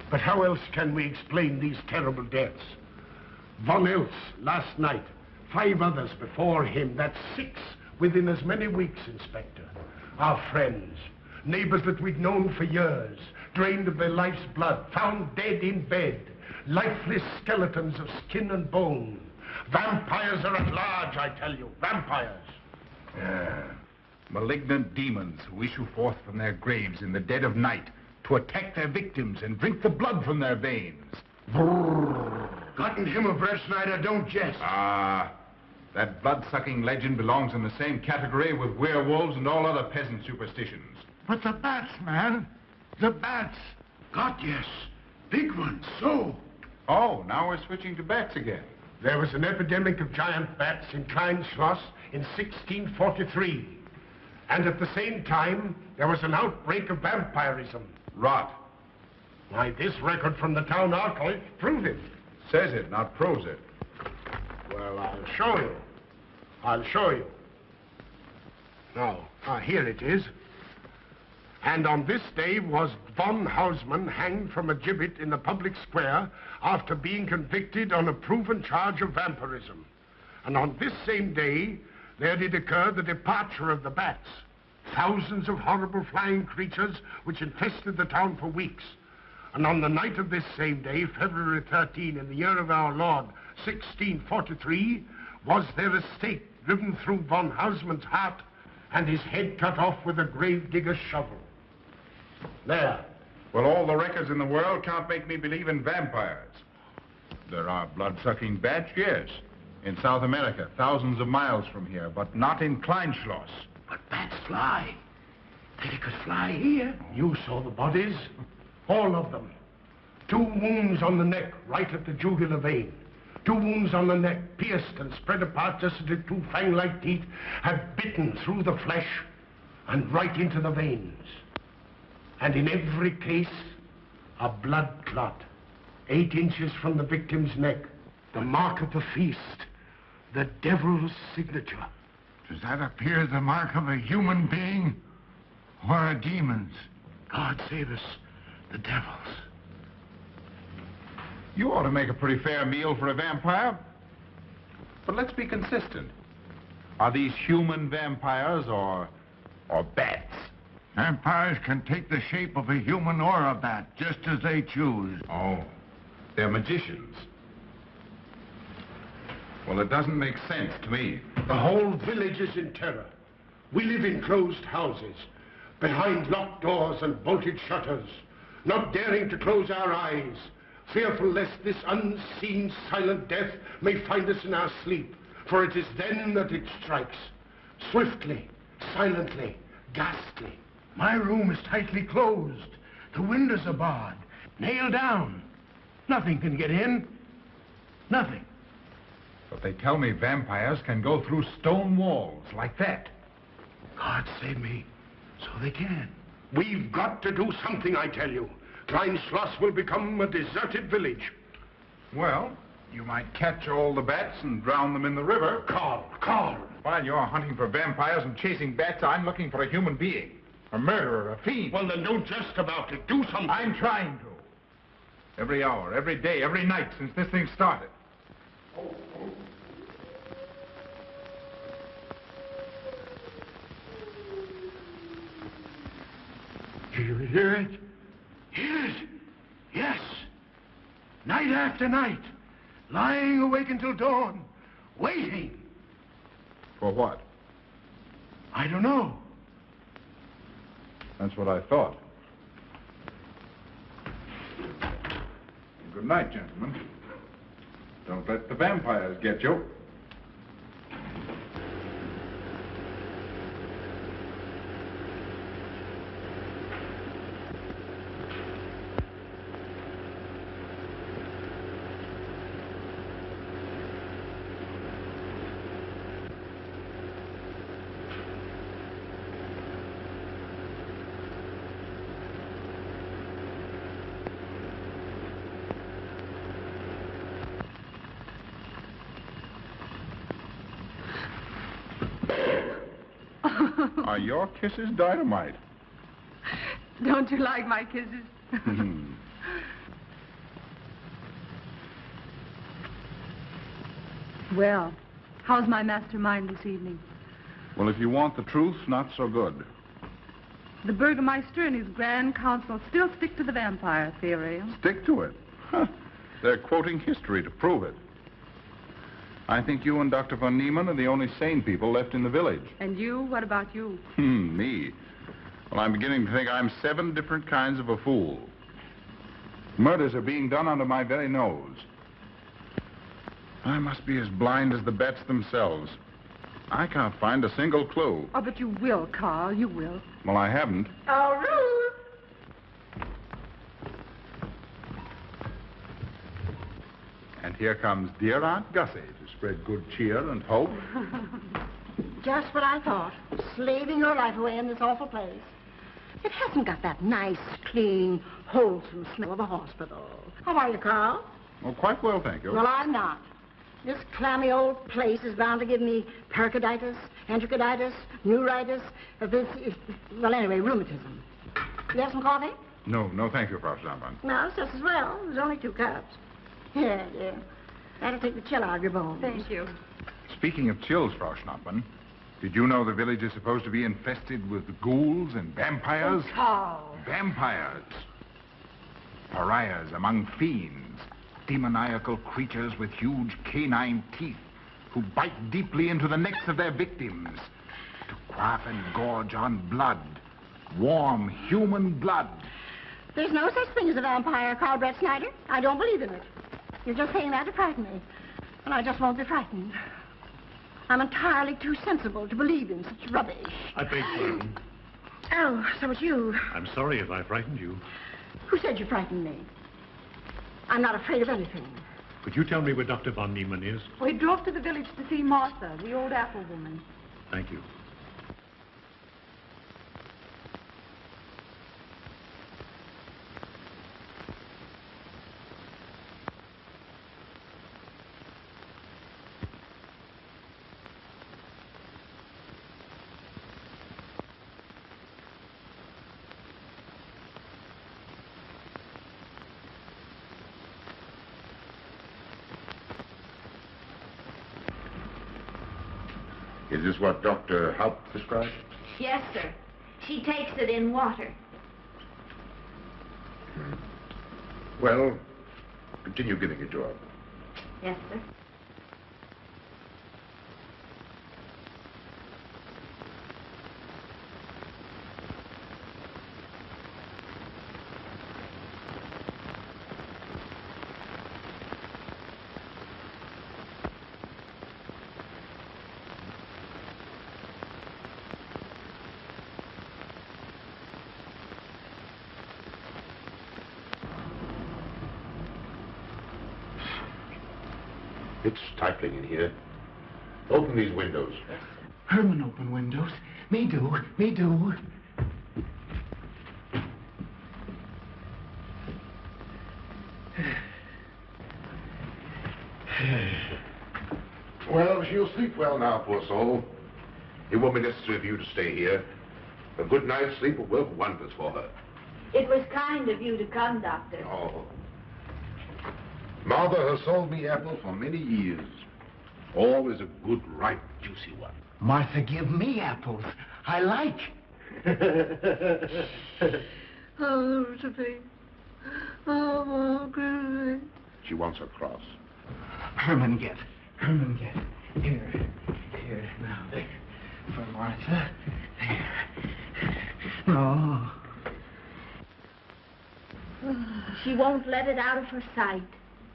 But how else can we explain these terrible deaths? Von Elst last night, 5 others before him. That's 6 within as many weeks, Inspector. Our friends, neighbors that we'd known for years, drained of their life's blood, found dead in bed, lifeless skeletons of skin and bone. Vampires are at large, I tell you, vampires. Yeah. Malignant demons who issue forth from their graves in the dead of night to attack their victims and drink the blood from their veins. Gotten him of Schneider, don't jest. That blood-sucking legend belongs in the same category with werewolves and all other peasant superstitions. But the bats, man. The bats. God, yes. Big ones, so. Oh, now we're switching to bats again. There was an epidemic of giant bats in Kleinschloss in 1643. And at the same time, there was an outbreak of vampirism. Rot. Why, this record from the town archive proves it. Says it, not proves it. Well, I'll show you. I'll show you. Now, here it is. And on this day was von Hausmann hanged from a gibbet in the public square after being convicted on a proven charge of vampirism. And on this same day, there did occur the departure of the bats. Thousands of horrible flying creatures which infested the town for weeks. And on the night of this same day, February 13, in the year of our Lord, 1643, was there a stake driven through von Hausmann's heart and his head cut off with a grave digger's shovel. There. Well, all the records in the world can't make me believe in vampires. There are blood-sucking bats, yes. In South America, thousands of miles from here, but not in Kleinschloss. But bats fly. They could fly here. You saw the bodies. All of them. 2 wounds on the neck, right at the jugular vein. 2 wounds on the neck, pierced and spread apart just as if 2 fang-like teeth had bitten through the flesh and right into the veins. And in every case, a blood clot, 8 inches from the victim's neck. The mark of the feast, the devil's signature. Does that appear the mark of a human being or a demon's? God save us, the devil's. You ought to make a pretty fair meal for a vampire. But let's be consistent. Are these human vampires or bats? Vampires can take the shape of a human or a bat, just as they choose. Oh, they're magicians. Well, it doesn't make sense to me. The whole village is in terror. We live in closed houses, behind locked doors and bolted shutters, not daring to close our eyes, fearful lest this unseen, silent death may find us in our sleep, for it is then that it strikes. Swiftly, silently, ghastly. My room is tightly closed. The windows are barred, nailed down. Nothing can get in. Nothing. But they tell me vampires can go through stone walls like that. God save me. So they can. We've got to do something, I tell you. Kleinschloss will become a deserted village. Well, you might catch all the bats and drown them in the river. Carl. While you're hunting for vampires and chasing bats, I'm looking for a human being. A murderer, a fiend. Well, then don't jest about it. Do something. I'm trying to. Every hour, every day, every night since this thing started. Do you hear it? Hear it? Yes. Night after night. Lying awake until dawn. Waiting. For what? I don't know. That's what I thought. Good night, gentlemen. Don't let the vampires get you. Are your kisses dynamite? Don't you like my kisses? Well, how's my mastermind this evening? Well, if you want the truth, not so good. The Burgermeister and his Grand Council still stick to the vampire theory. Stick to it. Huh. They're quoting history to prove it. I think you and Dr. von Niemann are the only sane people left in the village. And you? What about you? Me? Well, I'm beginning to think I'm 7 different kinds of a fool. Murders are being done under my very nose. I must be as blind as the bats themselves. I can't find a single clue. Oh, but you will, Carl. You will. Well, I haven't. Oh, Ruth! And here comes dear Aunt Gussie to spread good cheer and hope. Just what I thought. Slaving your life away in this awful place. It hasn't got that nice, clean, wholesome smell of a hospital. How are you, Carl? Oh, quite well, thank you. Well, I'm not. This clammy old place is bound to give me pericarditis, enterocolitis, neuritis, well, anyway, rheumatism. You have some coffee? No, thank you, Frau Stammmann. No, it's just as well. There's only 2 cups. Here, dear. That'll take the chill out of your bones. Thank you. Speaking of chills, Frau Schnappmann, did you know the village is supposed to be infested with ghouls and vampires? Oh, Carl. Vampires. Pariahs among fiends. Demoniacal creatures with huge canine teeth who bite deeply into the necks of their victims to quaff and gorge on blood. Warm human blood. There's no such thing as a vampire, Carl Brett Snyder. I don't believe in it. You're just saying that to frighten me. And I just won't be frightened. I'm entirely too sensible to believe in such rubbish. I beg pardon. Oh, so it's you. I'm sorry if I frightened you. Who said you frightened me? I'm not afraid of anything. Could you tell me where Dr. von Niemann is? We drove to the village to see Martha, the old apple woman. Thank you. Is this what Dr. Haupt prescribed? Yes, sir. She takes it in water. Well, continue giving it to her. Yes, sir. It's stifling in here. Open these windows. Herman open windows. Me do. Well, she'll sleep well now, poor soul. It won't be necessary for you to stay here. A good night's sleep will work wonders for her. It was kind of you to come, Doctor. Oh. Mother has sold me apple for many years. Always a good, ripe, juicy one. Martha, give me apples. I like. Oh, Sophie. Oh, good. She wants her cross. Herman, get. Here. Now, there. For Martha. There. Oh. She won't let it out of her sight.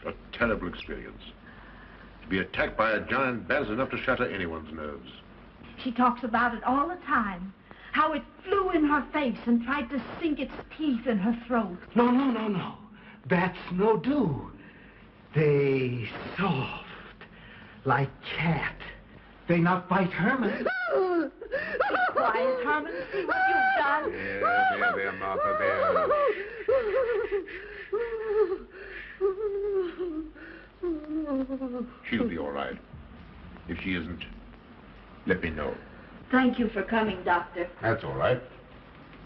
A terrible experience. To be attacked by a giant bat is enough to shatter anyone's nerves. She talks about it all the time. How it flew in her face and tried to sink its teeth in her throat. No. Bats no do. They soft, like cat. They not bite Herman. Be quiet, Herman. See what you've done. There, Martha, there. She'll be all right. If she isn't, let me know. Thank you for coming, Doctor. That's all right.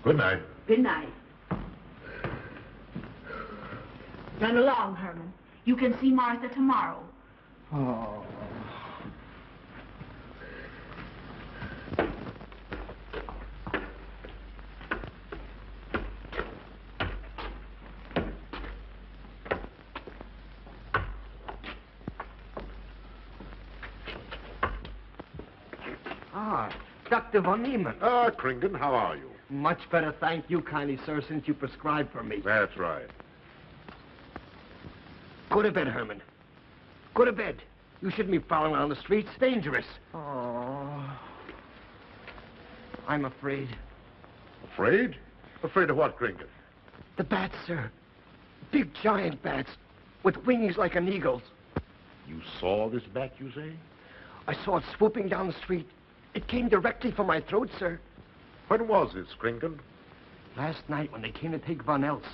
Good night. Good night. Run along, Herman. You can see Martha tomorrow. Oh. Dr. von Niemann. Ah, Kringen, how are you? Much better, thank you kindly, sir, since you prescribed for me. That's right. Go to bed, Herman. Go to bed. You shouldn't be prowling around the streets. Dangerous. Oh. I'm afraid. Afraid? Afraid of what, Kringen? The bats, sir. Big, giant bats with wings like an eagle's. You saw this bat, you say? I saw it swooping down the street. It came directly for my throat, sir. When was this, Kringen? Last night when they came to take Von Eltz.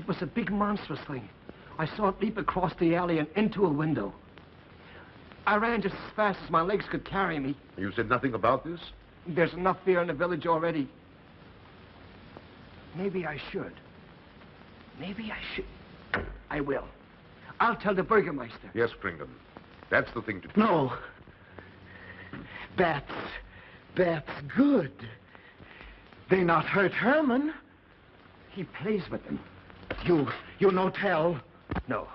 It was a big monstrous thing. I saw it leap across the alley and into a window. I ran just as fast as my legs could carry me. You said nothing about this? There's enough fear in the village already. Maybe I should. Maybe I should. I will. I'll tell the Burgermeister. Yes, Kringen. That's the thing to do. No. Bats good. They not hurt Herman. He plays with them. You no tell. No.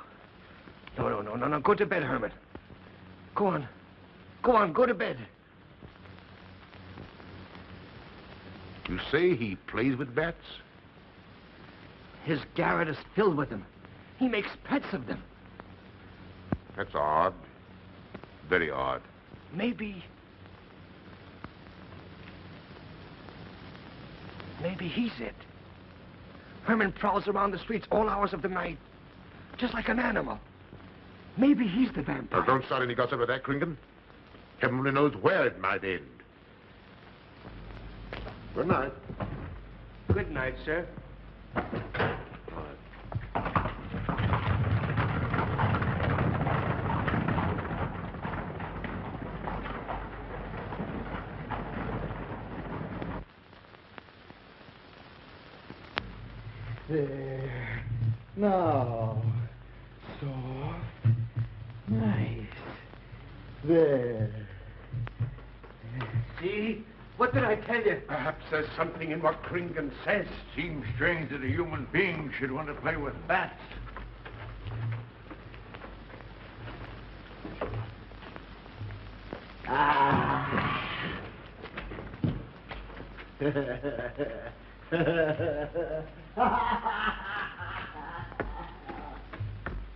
No. Go to bed, Herman. Go on, go to bed. You say he plays with bats? His garret is filled with them. He makes pets of them. That's odd. Very odd. Maybe he's it. Herman prowls around the streets all hours of the night, just like an animal. Maybe he's the vampire. Now, don't start any gossip of that, Kringen. Heaven only knows where it might end. Good night. Good night, sir. There. Now. Soft. Nice. There. See? What did I tell you? Perhaps there's something in what Kringen says. Seems strange that a human being should want to play with bats.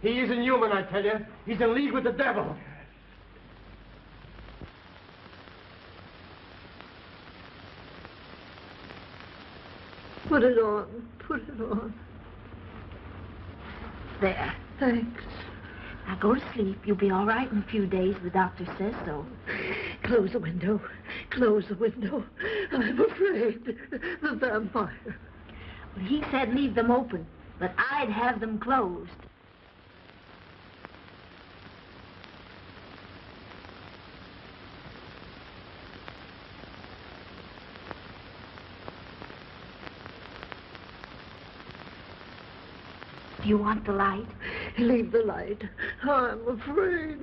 He isn't human, I tell you. He's in league with the devil. Put it on. There. Thanks. Now go to sleep. You'll be all right in a few days. The doctor says so. Close the window. I'm afraid. The vampire. Well, he said leave them open, but I'd have them closed. Do you want the light? Leave the light. I'm afraid.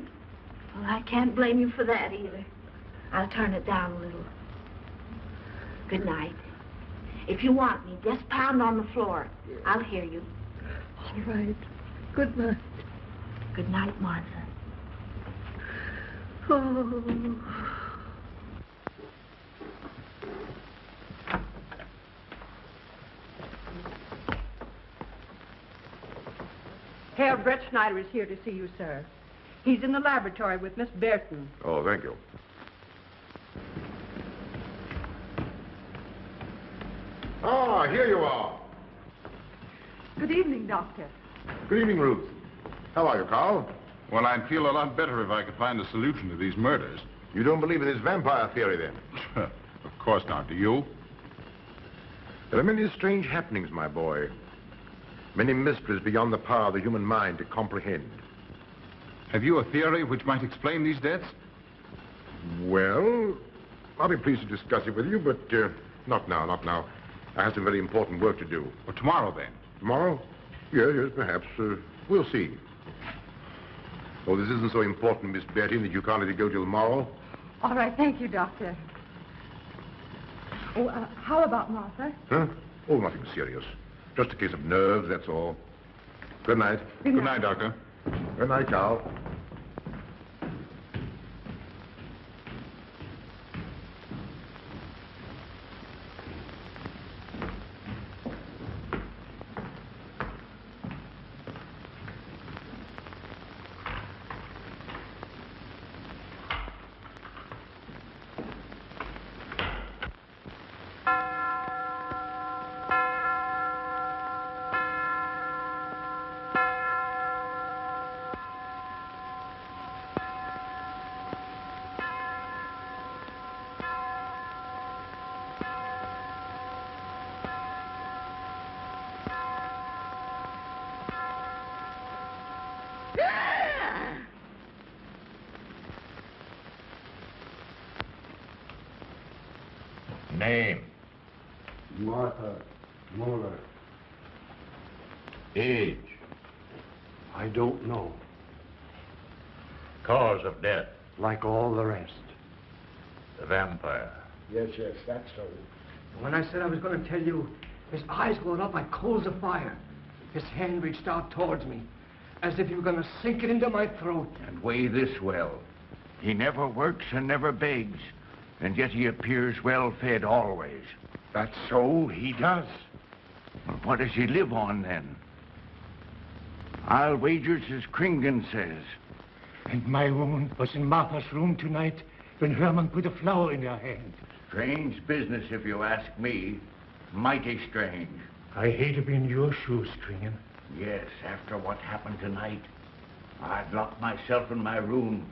Well, I can't blame you for that either. I'll turn it down a little. Good night. If you want me, just pound on the floor. I'll hear you. All right. Good night. Good night, Martha. Oh. Sheriff Brett Schneider is here to see you, sir. He's in the laboratory with Miss Berton. Oh, thank you. Ah, here you are. Good evening, Doctor. Good evening, Ruth. How are you, Carl? Well, I'd feel a lot better if I could find a solution to these murders. You don't believe in this vampire theory, then? Of course not. Do you? There are many strange happenings, my boy. Many mysteries beyond the power of the human mind to comprehend. Have you a theory which might explain these deaths? Well, I'll be pleased to discuss it with you, but not now, not now. I have some very important work to do. Well, tomorrow, then. Tomorrow? Yes, perhaps. We'll see. Oh, this isn't so important, Miss Betty, that you can't let it go till tomorrow. All right, thank you, Doctor. Oh, how about Martha? Huh? Oh, nothing serious. Just a case of nerves, that's all. Good night. Good Good night, Doctor. Good night, Carl. Name? Martha Muller. Age? I don't know. Cause of death? Like all the rest. The vampire. Yes, that's so. When I said I was going to tell you, his eyes glowed up like coals of fire. His hand reached out towards me, as if he were going to sink it into my throat. And weigh this well. He never works and never begs, and yet he appears well-fed always. That's so, he does. Well, what does he live on, then? I'll wager it's as Kringen says. And my wound was in Martha's room tonight when Herman put a flower in her hand. Strange business, if you ask me. Mighty strange. I hate to be in your shoes, Kringen. Yes, after what happened tonight, I'd lock myself in my room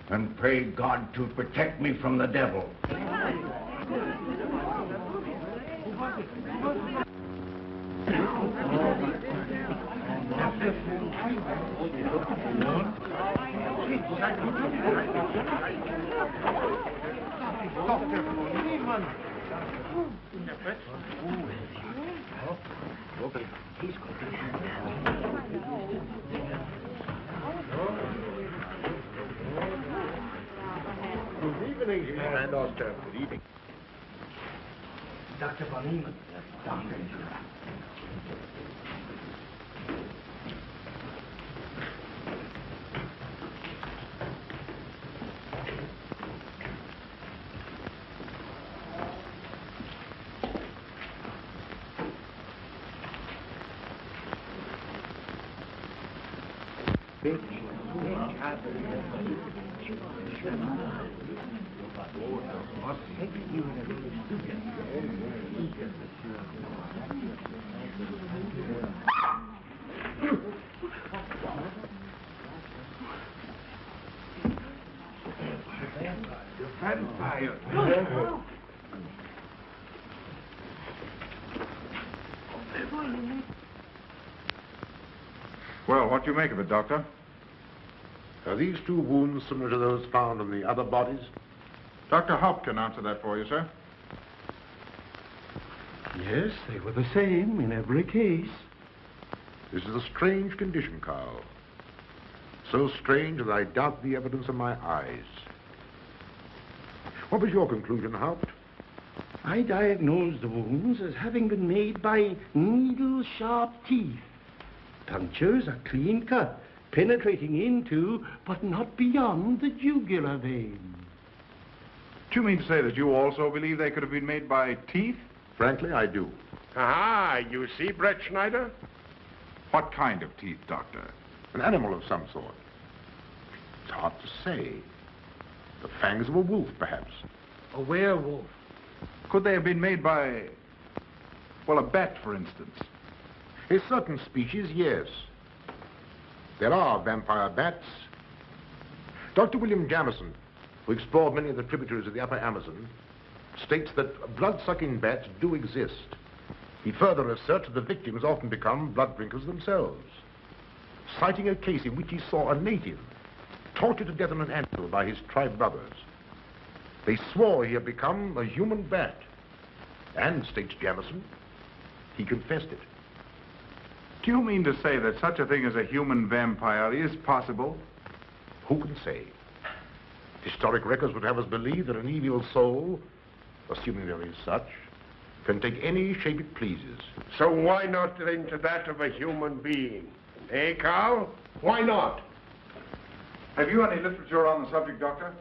and pray God to protect me from the devil. Good evening, and Oster. Good evening. Dr. von Niemann. Doctor. Well, what do you make of it, Doctor? Are these two wounds similar to those found on the other bodies? Dr. Haupt can answer that for you, sir. Yes, they were the same in every case. This is a strange condition, Carl. So strange that I doubt the evidence of my eyes. What was your conclusion, Haupt? I diagnosed the wounds as having been made by needle-sharp teeth. Punctures are clean cut, penetrating into, but not beyond, the jugular vein. Do you mean to say that you also believe they could have been made by teeth? Frankly, I do. Ah, you see, Brett Schneider? What kind of teeth, Doctor? An animal of some sort. It's hard to say. The fangs of a wolf, perhaps. A werewolf. Could they have been made by, well, a bat, for instance? A certain species, yes. There are vampire bats. Dr. William Jamison, who explored many of the tributaries of the upper Amazon, states that blood-sucking bats do exist. He further asserts that the victims often become blood drinkers themselves, citing a case in which he saw a native tortured to death on an anthill by his tribe brothers. They swore he had become a human bat, and, states Jamison, he confessed it. Do you mean to say that such a thing as a human vampire is possible? Who can say? Historic records would have us believe that an evil soul, assuming there is such, can take any shape it pleases. So why not into that of a human being? Eh, Carl? Why not? Have you any literature on the subject, Doctor?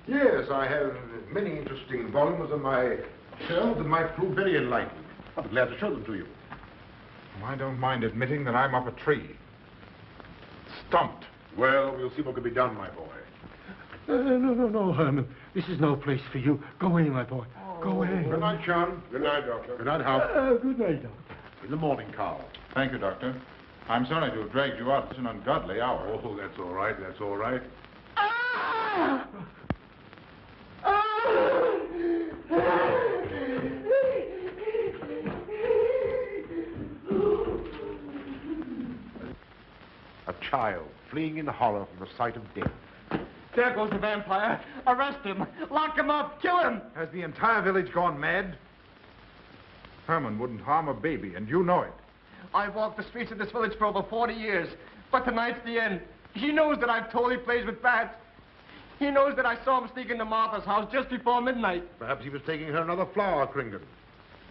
Yes, I have many interesting volumes on my shelves that might prove very enlightening. I'll be glad to show them to you. Well, I don't mind admitting that I'm up a tree. Stumped. Well, we'll see what can be done, my boy. No, Herman. This is no place for you. Go away, my boy. Go away. Good night, John. Good night, Doctor. Good night, Hal. Good night, Doctor. In the morning, Carl. Thank you, Doctor. I'm sorry to have dragged you out at such an ungodly hour. Oh, that's all right. That's all right. Ah! A child fleeing in horror from the sight of death. There goes the vampire. Arrest him. Lock him up. Kill him. Has the entire village gone mad? Herman wouldn't harm a baby, and you know it. I've walked the streets of this village for over 40 years, but tonight's the end. He knows that I've told he plays with bats. He knows that I saw him sneak into Martha's house just before midnight. Perhaps he was taking her another flower, Kringan.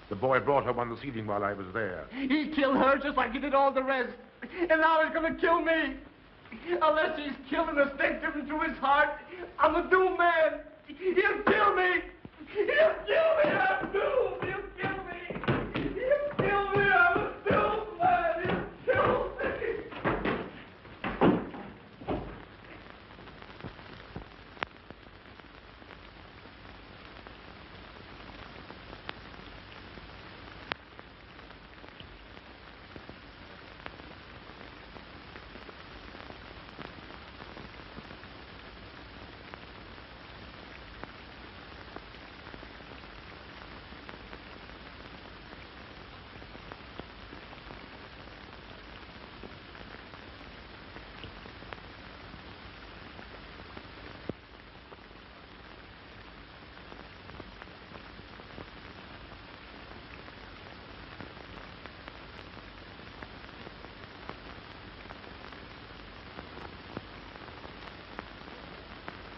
The boy brought her one this evening while I was there. He killed her just like he did all the rest. And now he's going to kill me. Unless he's killed an instinct driven through his heart, I'm a doomed man. He'll kill me. He'll kill me. I'm doomed. He'll kill me. He'll kill me. I'm a doomed man. He'll kill me.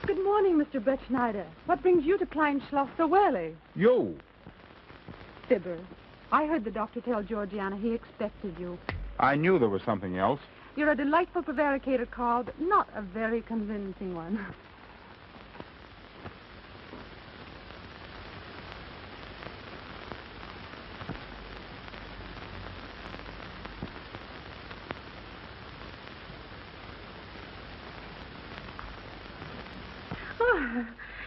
Good morning, Mr. Brett Schneider. What brings you to Kleinschloss so early? You? Fibber, I heard the doctor tell Georgiana he expected you. I knew there was something else. You're a delightful prevaricator, Carl, but not a very convincing one.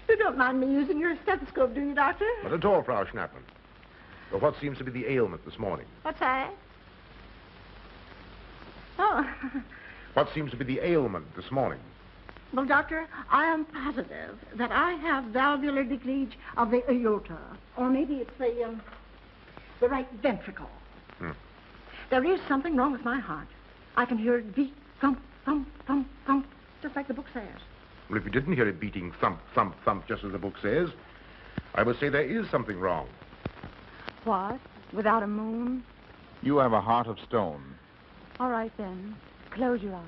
You don't mind me using your stethoscope, do you, Doctor? Not at all, Frau Schnappmann. But what seems to be the ailment this morning? What's that? Oh. What seems to be the ailment this morning? Well, Doctor, I am positive that I have valvular leakage of the aorta. Or maybe it's the right ventricle. There is something wrong with my heart. I can hear it beat, thump, thump, thump, thump, just like the book says. Well, if you didn't hear it beating thump, thump, thump, just as the book says, I would say there is something wrong. What? Without a moon? You have a heart of stone. All right, then. Close your eyes.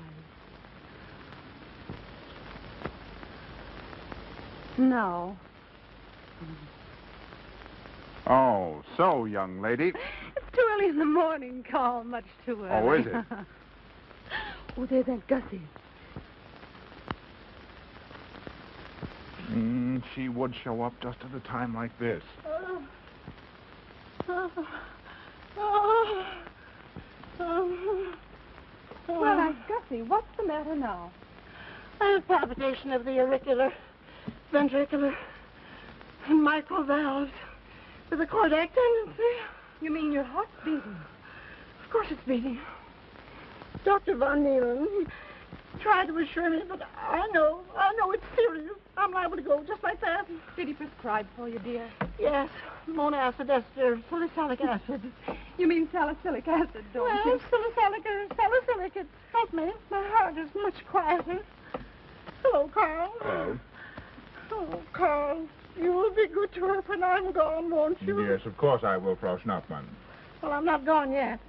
No. Oh, so, young lady. It's too early in the morning, Carl. Much too early. Oh, is it? Oh, there's Aunt Gussie. She would show up just at a time like this. Well, Aunt Gussie, Gussie, what's the matter now? I have palpitation of the auricular, ventricular, and mitral valves with a cardiac tendency. You mean your heart's beating? Of course it's beating. Dr. Von Neelen, he tried to assure me, but I know it's serious. I'm liable to go just like that. Did he prescribe for you, dear? Yes, monacid ester, salicylic acid. You mean salicylic acid, don't Well, you? salicylic, it helped me. My heart is much quieter. Hello, Carl. Hello. Oh, Carl, you will be good to her when I'm gone, won't you? Yes, of course I will, Frau Schnappmann. Well, I'm not gone yet.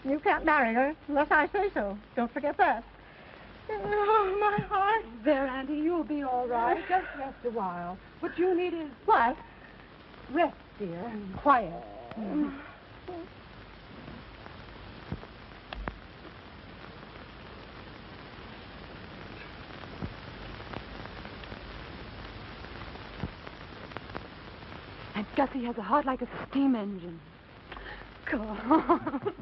You can't marry her unless I say so. Don't forget that. Oh, my heart. There, Auntie, you'll be all right. Just rest a while. What you need is What? rest, dear, and quiet. And Gussie has a heart like a steam engine. Come on.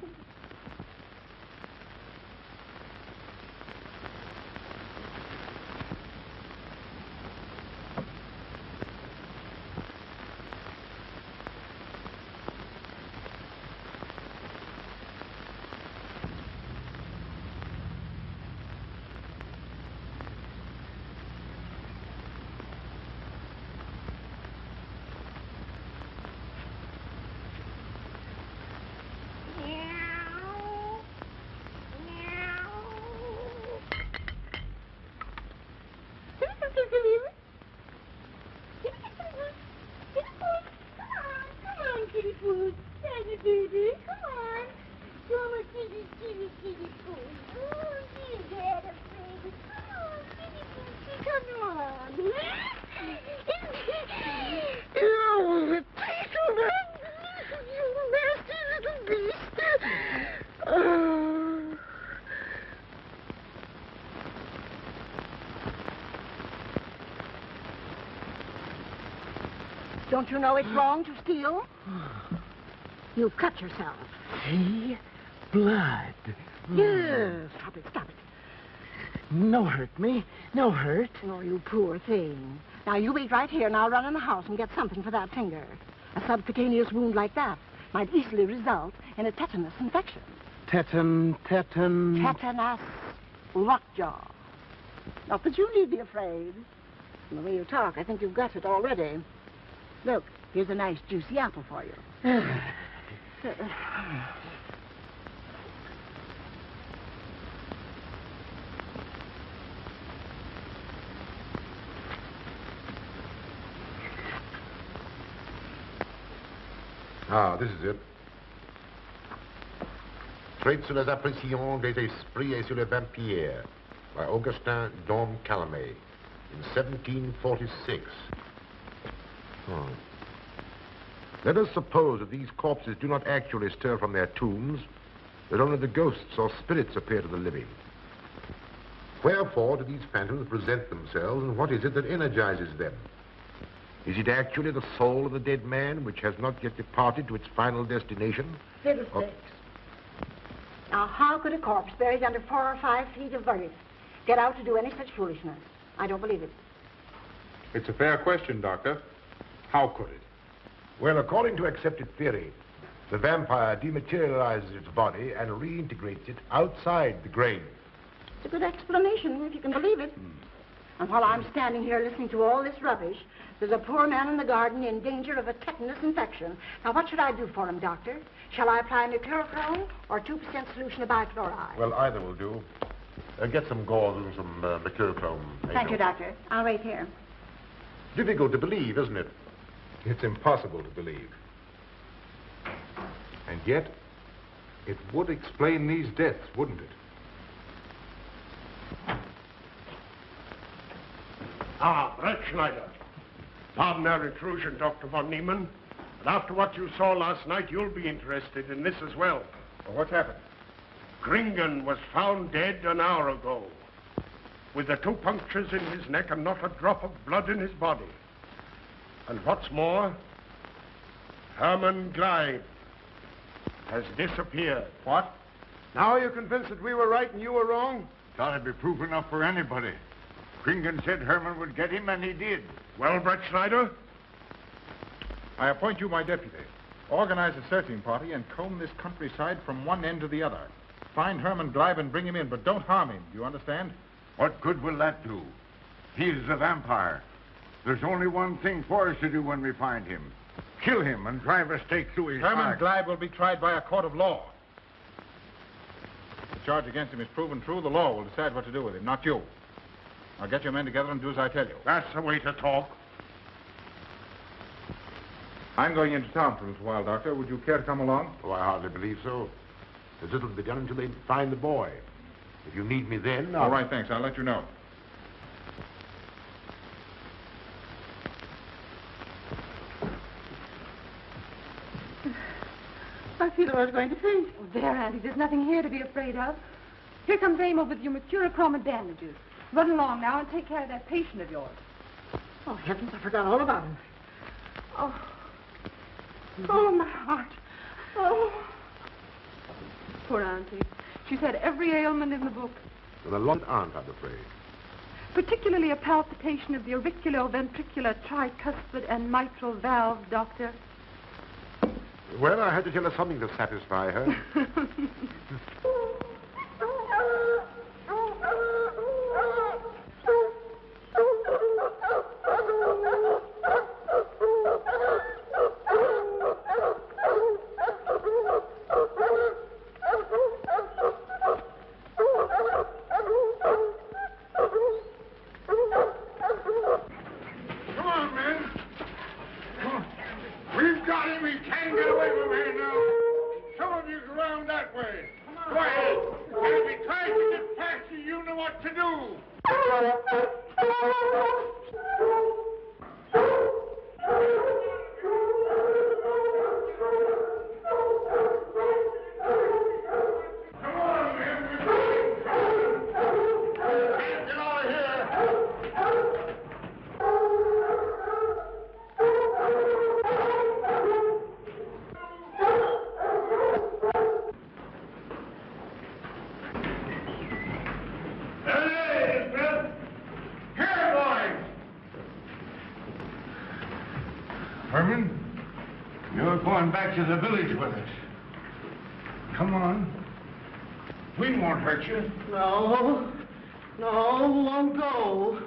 Don't you know it's wrong to steal? You've cut yourself. See? Blood. Yes. Stop it. No hurt me. No hurt. Oh, you poor thing. Now, you wait right here, and I'll run in the house and get something for that finger. A subcutaneous wound like that might easily result in a tetanus infection. Tetanus. Tetanus. Lockjaw. Not that you need be afraid. From the way you talk, I think you've got it already. Look, here's a nice juicy apple for you. Ah, this is it. Traits sur les impressions des esprits et sur les vampires by Augustin Dom Calamet in 1746. Oh. Let us suppose that these corpses do not actually stir from their tombs, that only the ghosts or spirits appear to the living. Wherefore do these phantoms present themselves, and what is it that energizes them? Is it actually the soul of the dead man which has not yet departed to its final destination? Fiddlesticks. Now, how could a corpse buried under 4 or 5 feet of earth get out to do any such foolishness? I don't believe it. It's a fair question, Doctor. How could it? Well, according to accepted theory, the vampire dematerializes its body and reintegrates it outside the grave. It's a good explanation, if you can believe it. And while I'm standing here listening to all this rubbish, there's a poor man in the garden in danger of a tetanus infection. Now, what should I do for him, Doctor? Shall I apply mercurochrome or 2% solution of bichloride? Well, either will do. Get some gauze and some mercurochrome. Thank you, Doctor. I'll wait here. Difficult to believe, isn't it? It's impossible to believe. And yet, it would explain these deaths, wouldn't it? Ah, Brett Schneider. Pardon our intrusion, Dr. von Niemann. But after what you saw last night, you'll be interested in this as well. Well, what's happened? Gringen was found dead an hour ago, with the 2 punctures in his neck and not a drop of blood in his body. And what's more, Herman Gleib has disappeared. What? Now are you convinced that we were right and you were wrong? Thought it'd be proof enough for anybody. Kringen said Herman would get him, and he did. Well, Brett Schneider? I appoint you my deputy. Organize a searching party and comb this countryside from one end to the other. Find Herman Gleib and bring him in, but don't harm him. Do you understand? What good will that do? He is a vampire. There's only one thing for us to do when we find him. Kill him and drive a stake through his Herman heart. Gleib will be tried by a court of law. If the charge against him is proven true, the law will decide what to do with him, not you. Now get your men together and do as I tell you. That's the way to talk. I'm going into town for a little while, Doctor. Would you care to come along? Oh, I hardly believe so. There's little to be done until they find the boy. If you need me then, All right, thanks. I'll let you know. I feel I was going to faint. Oh, there, Auntie, there's nothing here to be afraid of. Here comes Amo with your mercurochrome and bandages. Run along now and take care of that patient of yours. Oh, heavens, I forgot all about him. Oh. Oh, my heart. Oh. Poor Auntie. She's had every ailment in the book. Well, a lot aren't, I'm afraid. Particularly a palpitation of the auriculoventricular, tricuspid, and mitral valve, Doctor. Well, I had to tell her something to satisfy her. Herman, you're going back to the village with us. Come on. We won't hurt you. No, won't go.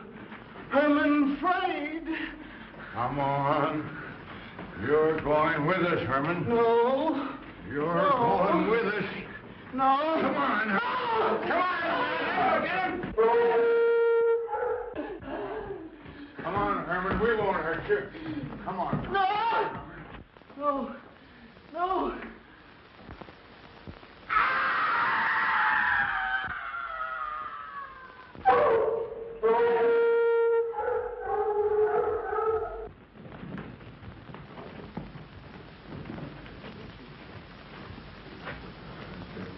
Herman afraid. Come on. You're going with us, Herman. No. You're going with us. No. Come on. No. Come on. Get him. Come on, Herman. We won't hurt you. Come on. No.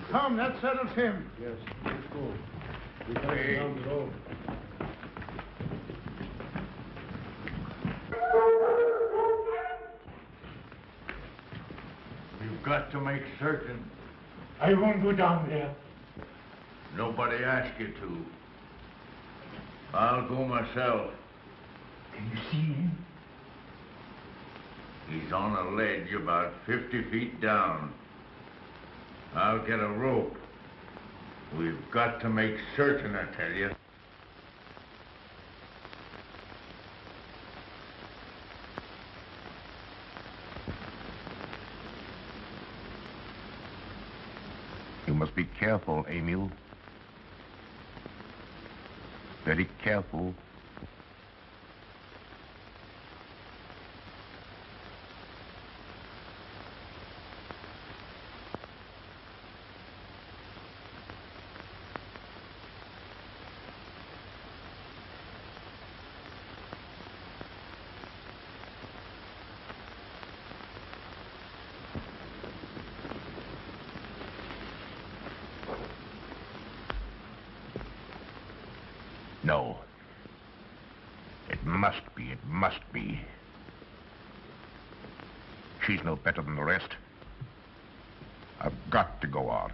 Come, that settles him. Yes, let's go. We got to down below. You've got to make certain. I won't go down there. Nobody asked you to. I'll go myself. Can you see him? He's on a ledge about 50 feet down. I'll get a rope. We've got to make certain, I tell you. You must be careful, Emil. Very careful. No. It must be. She's no better than the rest. I've got to go on.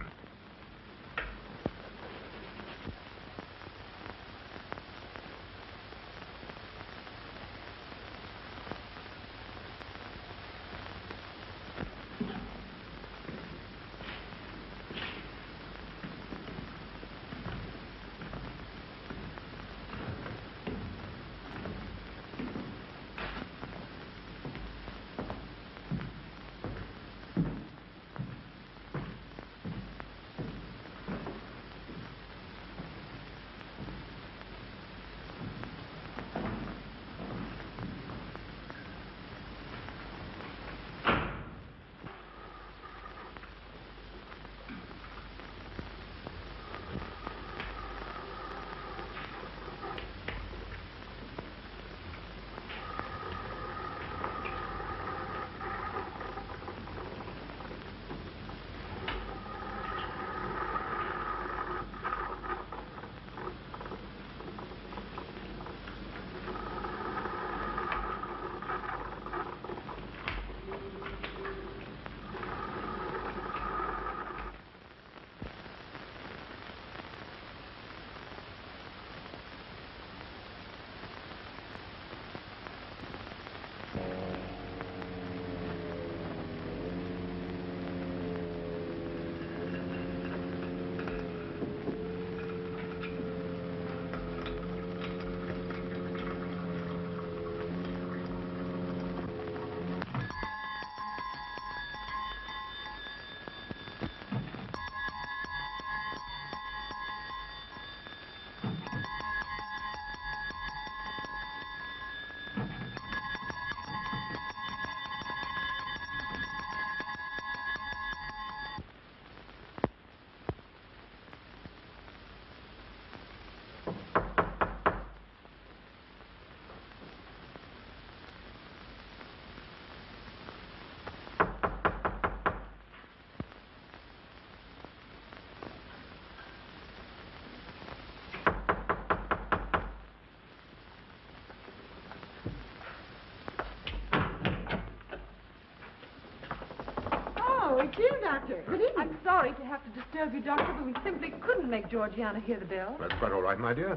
Doctor. Good evening. I'm sorry to have to disturb you, Doctor, but we simply couldn't make Georgiana hear the bell. That's quite all right, my dear.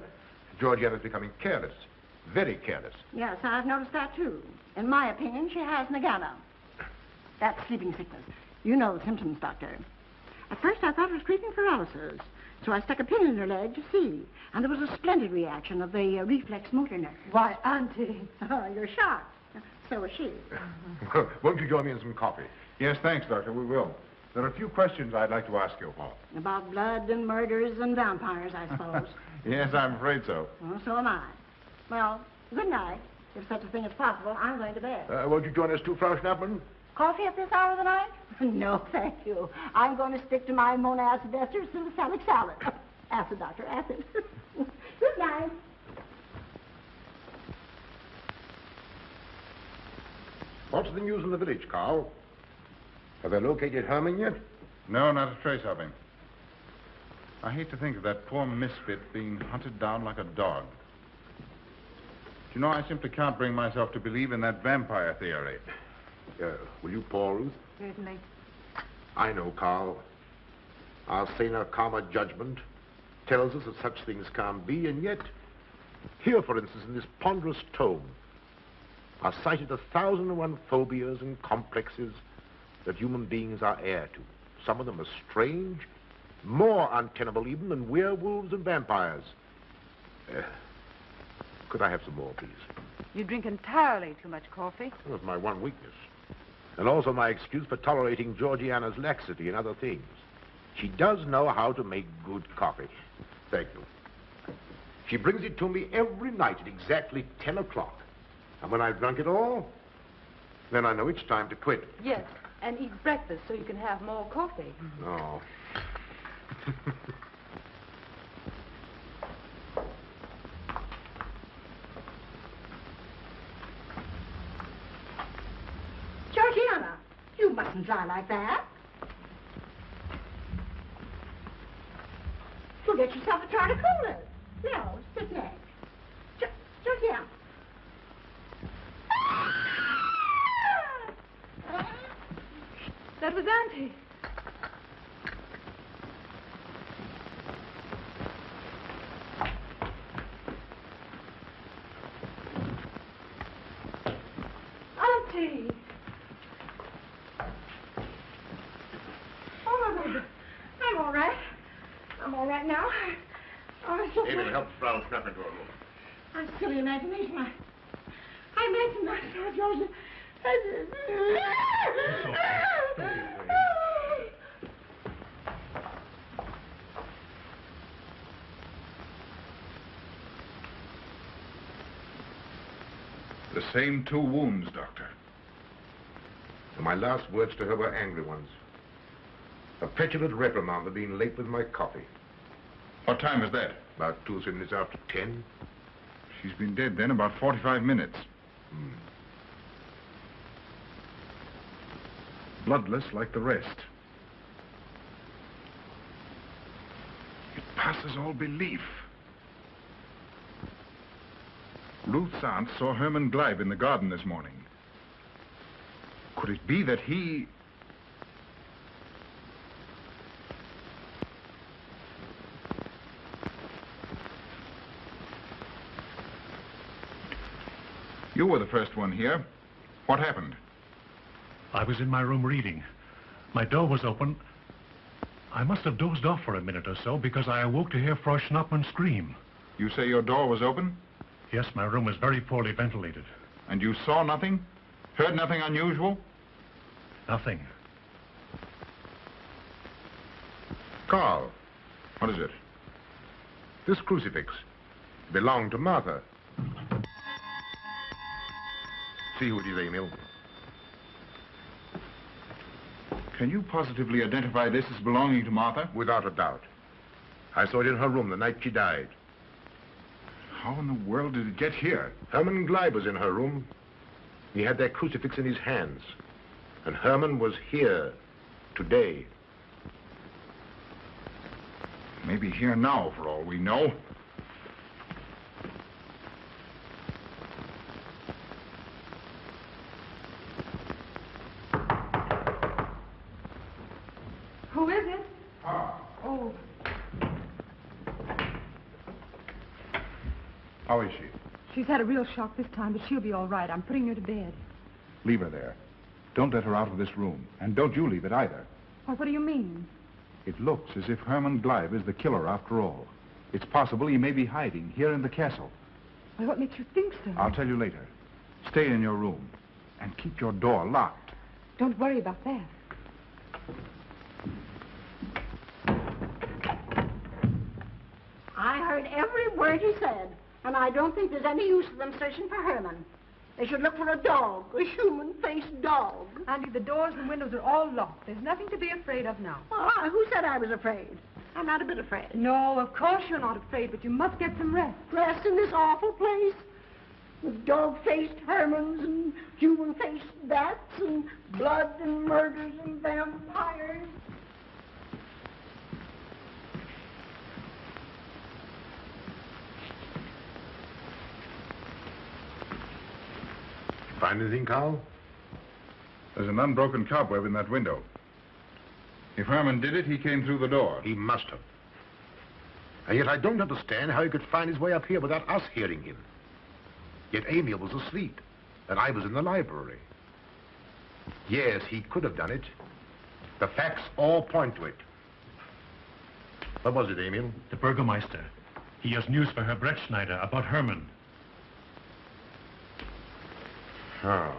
Georgiana's becoming careless. Very careless. Yes, I've noticed that, too. In my opinion, she has Nagana. That's sleeping sickness. You know the symptoms, Doctor. At first, I thought it was creeping paralysis, so I stuck a pin in her leg to see. And there was a splendid reaction of the reflex motor nerve. Why, Auntie. Oh, you're shocked. So was she. Won't you join me in some coffee? Yes, thanks, Doctor. We will. There are a few questions I'd like to ask you. About blood and murders and vampires, I suppose. Yes, I'm afraid so. Well, so am I. Well, good night. If such a thing is possible, I'm going to bed. Won't you join us too, Frau Schnappmann? Coffee at this hour of the night? No, thank you. I'm going to stick to my monads esters and salic salad. Acid, Doctor, acid. Good night. What's the news in the village, Carl? Have they located Herman yet? No, not a trace of him. I hate to think of that poor misfit being hunted down like a dog. Do you know, I simply can't bring myself to believe in that vampire theory. Will you pour, Ruth? Certainly. I know, Carl. Our saner, calmer judgment tells us that such things can't be, and yet, here, for instance, in this ponderous tome, are cited 1,001 phobias and complexes that human beings are heir to. Some of them are strange, more untenable even than werewolves and vampires. Could I have some more, please? You drink entirely too much coffee. That's my one weakness. And also my excuse for tolerating Georgiana's laxity and other things. She does know how to make good coffee. Thank you. She brings it to me every night at exactly 10 o'clock. And when I've drunk it all, then I know it's time to quit. Yes, and eat breakfast so you can have more coffee. No. Georgiana, you mustn't lie like that. You'll get yourself a jar to cool it. No, sit next. Georgiana. That was Auntie. Auntie. Oh, I'm all right. I'm all right now. Oh, so David, help Frau Schnappmann to her room. I'm silly imagination. I imagine myself, Georgia. The same 2 wounds, Doctor. And my last words to her were angry ones. A petulant reprimand for being late with my coffee. What time is that? About 2 or 3 minutes after 10. She's been dead then about 45 minutes. Bloodless like the rest. It passes all belief. Ruth's aunt saw Herman Gleib in the garden this morning. Could it be that he... You were the first one here. What happened? I was in my room reading. My door was open. I must have dozed off for a minute or so because I awoke to hear Frau Schnappmann scream. You say your door was open? Yes, my room is very poorly ventilated. And you saw nothing? Heard nothing unusual? Nothing. Carl. What is it? This crucifix belonged to Martha. See who it is, Emil. Can you positively identify this as belonging to Martha? Without a doubt. I saw it in her room the night she died. How in the world did it get here? Herman Gleib was in her room. He had that crucifix in his hands. And Herman was here today. Maybe here now, for all we know. How is she? She's had a real shock this time, but she'll be all right. I'm putting her to bed. Leave her there. Don't let her out of this room. And don't you leave it either. Why, what do you mean? It looks as if Herman Gleib is the killer after all. It's possible he may be hiding here in the castle. Why, what makes you think so? I'll tell you later. Stay in your room and keep your door locked. Don't worry about that. I heard every word he said, and I don't think there's any use of them searching for Herman. They should look for a dog, a human-faced dog. Auntie, the doors and windows are all locked. There's nothing to be afraid of now. Well, who said I was afraid? I'm not a bit afraid. No, of course you're not afraid, but you must get some rest. Rest in this awful place? With dog-faced Hermans and human-faced bats and blood and murders and vampires. Find anything, Carl? There's an unbroken cobweb in that window. If Herman did it, he came through the door. He must have. And yet I don't understand how he could find his way up here without us hearing him. Yet Amy was asleep, and I was in the library. Yes, he could have done it. The facts all point to it. What was it, Emil? The Burgermeister. He has news for Herr Brettschneider about Herman. Oh.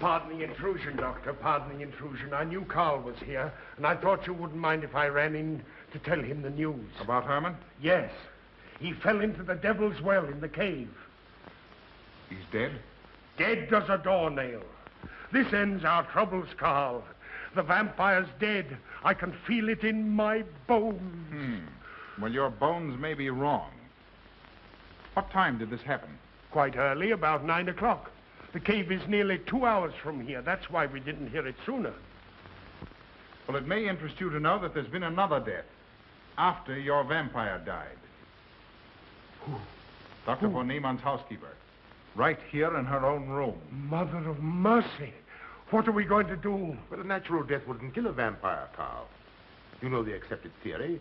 Pardon the intrusion, Doctor. Pardon the intrusion. I knew Carl was here, and I thought you wouldn't mind if I ran in to tell him the news. About Herman? Yes. He fell into the Devil's Well in the cave. He's dead? Dead as a doornail. This ends our troubles, Carl. The vampire's dead. I can feel it in my bones. Well, your bones may be wrong. What time did this happen? Quite early, about 9 o'clock. The cave is nearly 2 hours from here. That's why we didn't hear it sooner. Well, it may interest you to know that there's been another death after your vampire died. Who? Dr. von Niemann's housekeeper. Right here in her own room. Mother of mercy. What are we going to do? But a natural death wouldn't kill a vampire, Carl. You know the accepted theory.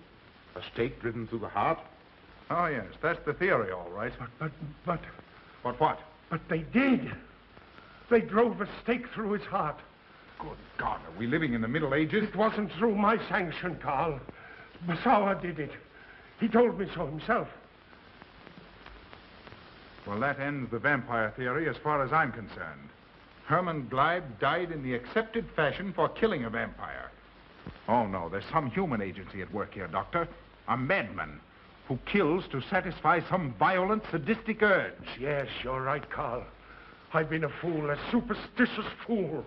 A stake driven through the heart. Oh, yes, that's the theory, all right. But... But what? But they did. They drove a stake through his heart. Good God, are we living in the Middle Ages? It wasn't through my sanction, Carl. Basawa did it. He told me so himself. Well, that ends the vampire theory as far as I'm concerned. Herman Gleib died in the accepted fashion for killing a vampire. Oh, no, there's some human agency at work here, Doctor. A madman who kills to satisfy some violent, sadistic urge. Yes, you're right, Carl. I've been a fool, a superstitious fool.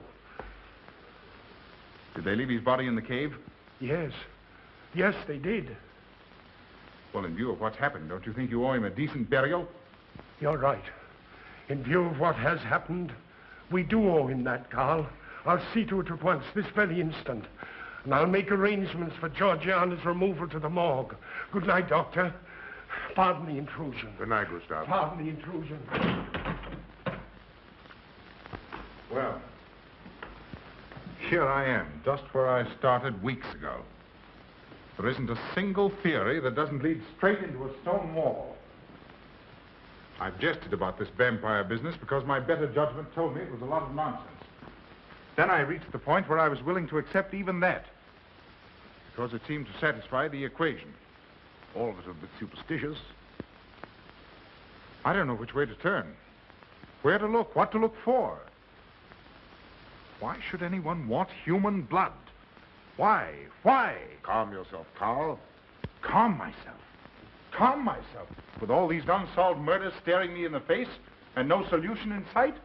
Did they leave his body in the cave? Yes. Yes, they did. Well, in view of what's happened, don't you think you owe him a decent burial? You're right. In view of what has happened, we do owe him that, Carl. I'll see to it at once, this very instant. And I'll make arrangements for Georgiana's removal to the morgue. Good night, Doctor. Pardon the intrusion. Good night, Gustav. Pardon the intrusion. Well, here I am, just where I started weeks ago. There isn't a single theory that doesn't lead straight into a stone wall. I've jested about this vampire business because my better judgment told me it was a lot of nonsense. Then I reached the point where I was willing to accept even that, because it seemed to satisfy the equation. All of us are a bit superstitious. I don't know which way to turn, where to look, what to look for. Why should anyone want human blood? Why? Why? Calm yourself, Carl. Calm myself. Calm myself. With all these unsolved murders staring me in the face and no solution in sight?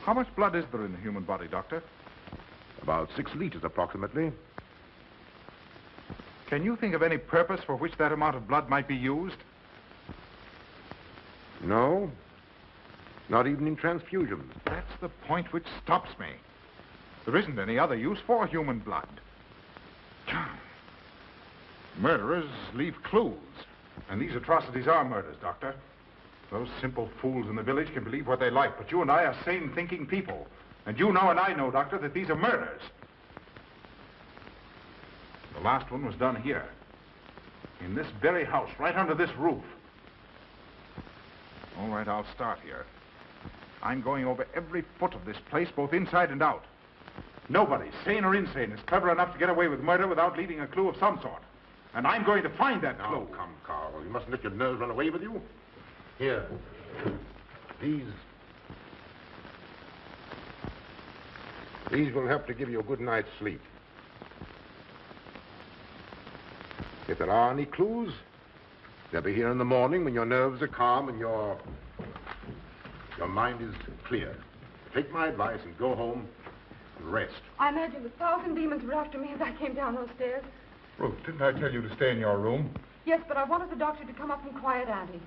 How much blood is there in the human body, Doctor? About 6 liters, approximately. Can you think of any purpose for which that amount of blood might be used? No. Not even in transfusions. That's the point which stops me. There isn't any other use for human blood. Murderers leave clues. And these atrocities are murders, Doctor. Those simple fools in the village can believe what they like, but you and I are sane, thinking people. And you know and I know, Doctor, that these are murders. The last one was done here. In this very house, right under this roof. All right, I'll start here. I'm going over every foot of this place, both inside and out. Nobody, sane or insane, is clever enough to get away with murder without leaving a clue of some sort. And I'm going to find that clue. Now, come, Carl. You mustn't let your nerves run away with you. Here. These will help to give you a good night's sleep. If there are any clues, they'll be here in the morning when your nerves are calm and your mind is clear. Take my advice and go home and rest. I imagine 1,000 demons were after me as I came down those stairs. Ruth, didn't I tell you to stay in your room? Yes, but I wanted the doctor to come up and quiet Auntie.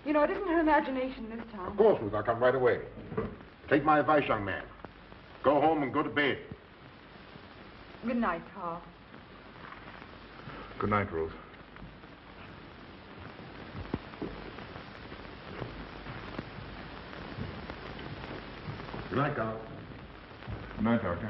You know, it isn't her imagination this time. Of course, Ruth, I'll come right away. Take my advice, young man. Go home and go to bed. Good night, Carl. Good night, Ruth. Good night, Carl. Good night, Doctor.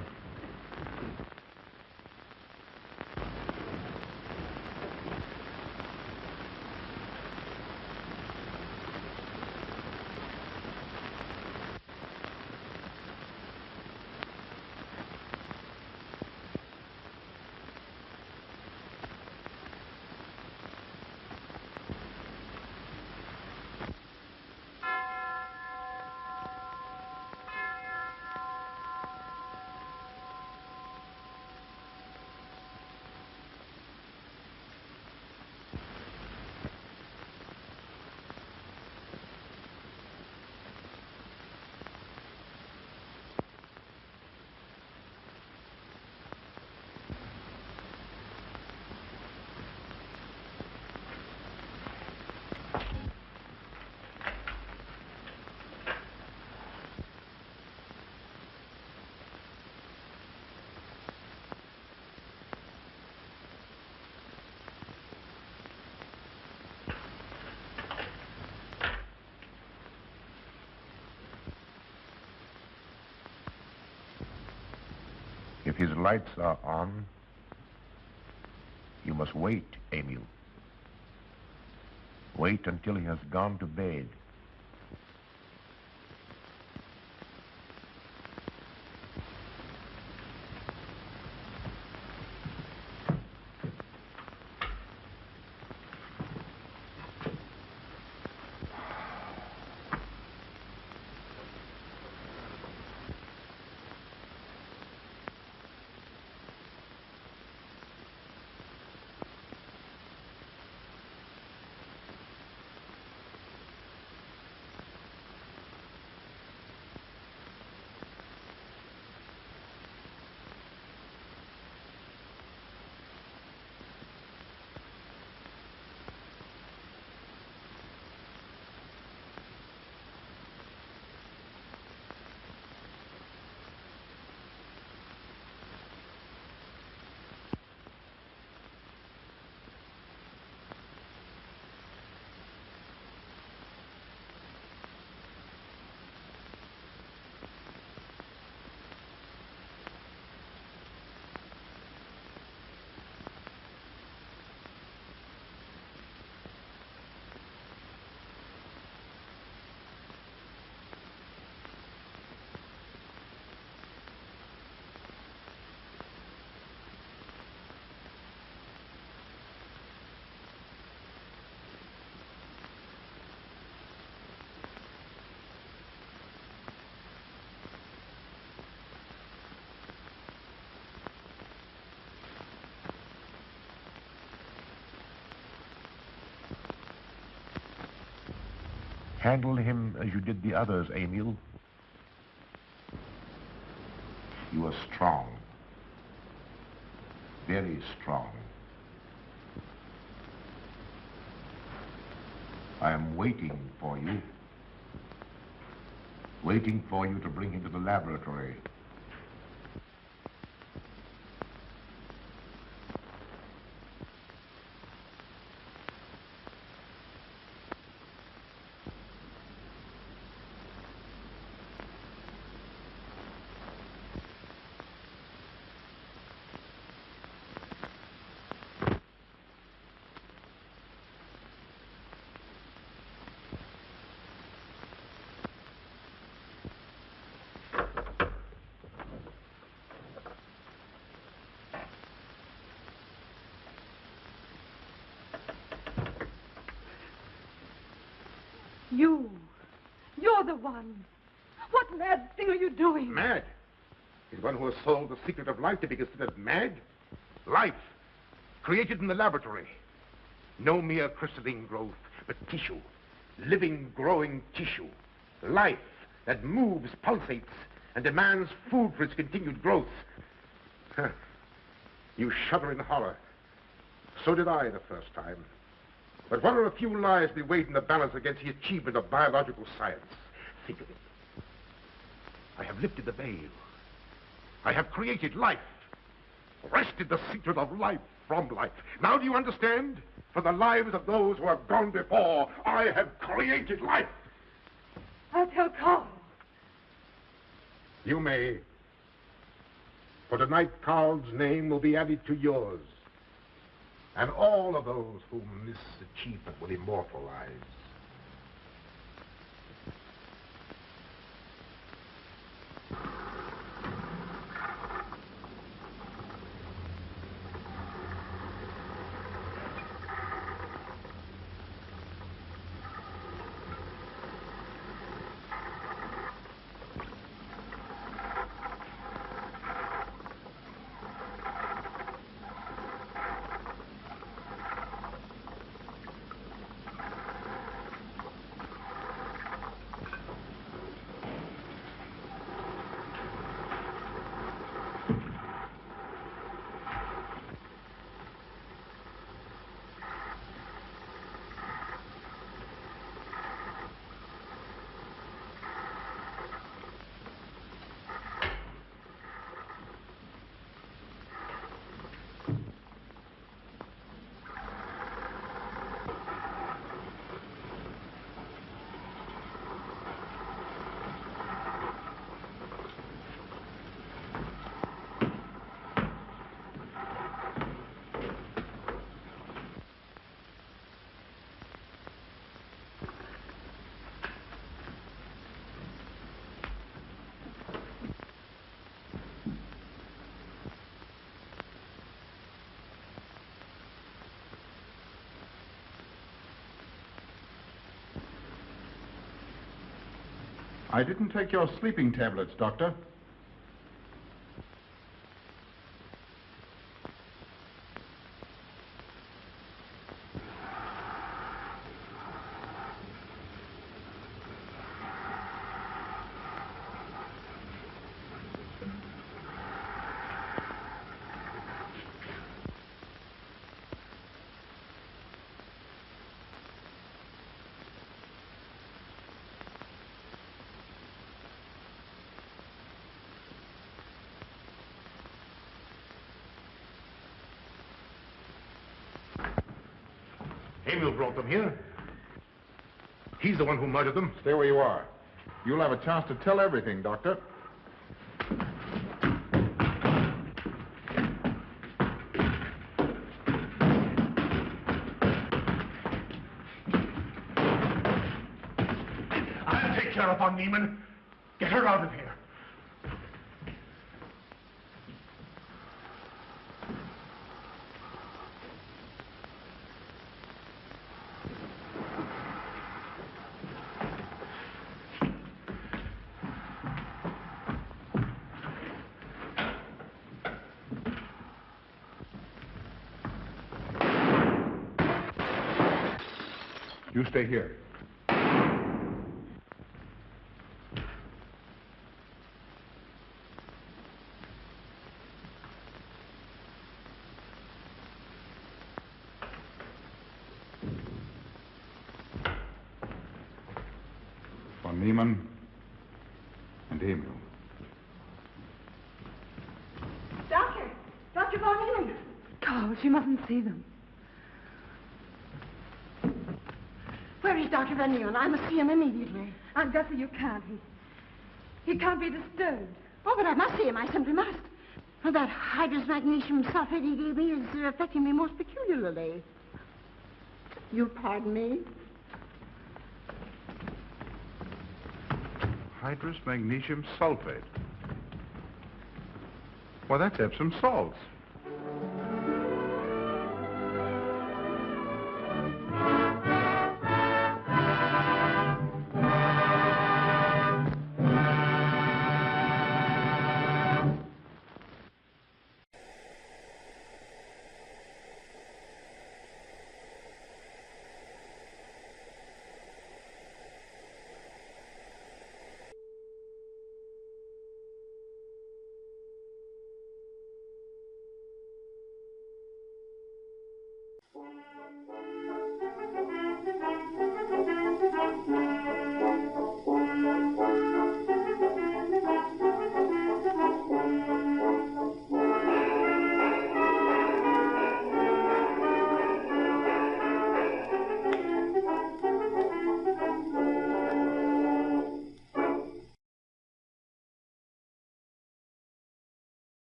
If his lights are on, you must wait, Emil. Wait until he has gone to bed. Handle him as you did the others, Emil. You are strong. Very strong. I am waiting for you. Waiting for you to bring him to the laboratory. You're the one. What mad thing are you doing? Mad? Is one who has solved the secret of life to be considered mad? Life, created in the laboratory. No mere crystalline growth, but tissue. Living, growing tissue. Life that moves, pulsates, and demands food for its continued growth. Huh. You shudder in horror. So did I the first time. But what are a few lives to be weighed in the balance against the achievement of biological science? Think of it. I have lifted the veil. I have created life. Wrested the secret of life from life. Now do you understand? For the lives of those who have gone before, I have created life. I'll tell Carl. You may. For tonight, Carl's name will be added to yours. And all of those whom this achievement will immortalize. I didn't take your sleeping tablets, Doctor. Emil brought them here. He's the one who murdered them. Stay where you are. You'll have a chance to tell everything, Doctor. I'll take care of Von Niemann. Get her out of here. You stay here. Von Niemann and Emil. Doctor! Dr. Von Niemann! Carl, she mustn't see them. Where is Dr. Von Niemann? I must see him immediately. Aunt Gussie, you can't. He can't be disturbed. Oh, but I must see him. I simply must. Well, that hydrous magnesium sulfate he gave me is affecting me most peculiarly. You'll pardon me? Hydrous magnesium sulfate. Well, that's Epsom salts.